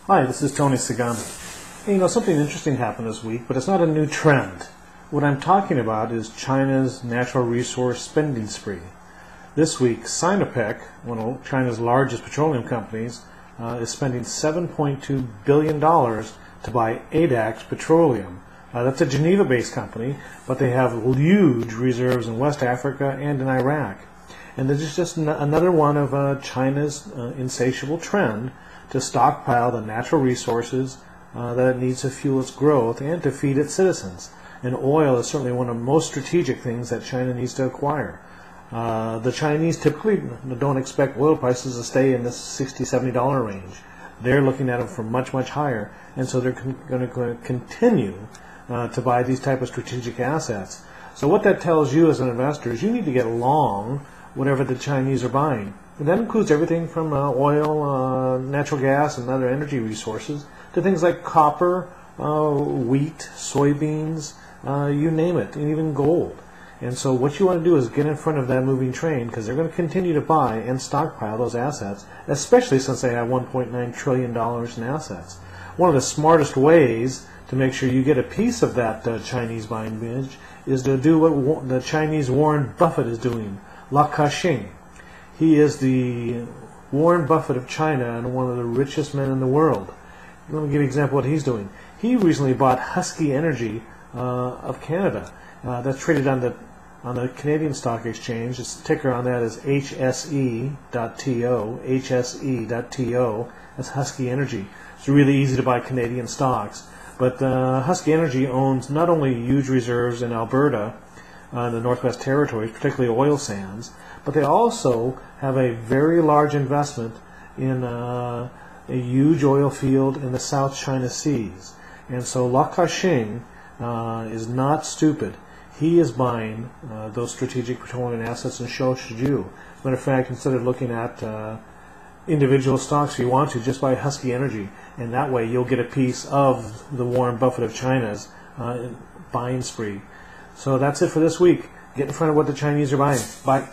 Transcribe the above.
Hi, this is Tony Sagami. Hey, something interesting happened this week, but it's not a new trend. What I'm talking about is China's natural resource spending spree. This week, Sinopec, one of China's largest petroleum companies, is spending $7.2 billion to buy Addax Petroleum. That's a Geneva-based company, but they have huge reserves in West Africa and in Iraq. And this is just another one of China's insatiable trend to stockpile the natural resources that it needs to fuel its growth and to feed its citizens. And oil is certainly one of the most strategic things that China needs to acquire. The Chinese typically don't expect oil prices to stay in this $60, $70 range. They're looking at them for much, much higher, and so they're going to continue to buy these type of strategic assets. So what that tells you as an investor is you need to get long whatever the Chinese are buying. And that includes everything from oil, natural gas, and other energy resources to things like copper, wheat, soybeans, you name it, and even gold. And so what you want to do is get in front of that moving train, because they're going to continue to buy and stockpile those assets, especially since they have $1.9 trillion in assets. One of the smartest ways to make sure you get a piece of that Chinese buying binge is to do what the Chinese Warren Buffett is doing, La Ka-shing. He is the Warren Buffett of China and one of the richest men in the world. Let me give you an example of what he's doing. He recently bought Husky Energy of Canada. That's traded on the Canadian Stock Exchange. Its ticker on that is HSE.TO. HSE.TO. That's Husky Energy. It's really easy to buy Canadian stocks. But Husky Energy owns not only huge reserves in Alberta, the Northwest Territories, particularly oil sands, but they also have a very large investment in a huge oil field in the South China Seas. And so La Ka-shing is not stupid. He is buying those strategic petroleum assets, and so should you. As a matter of fact, instead of looking at individual stocks, if you want to, just buy Husky Energy, and that way you'll get a piece of the Warren Buffett of China's buying spree. So that's it for this week. Get in front of what the Chinese are buying. Bye.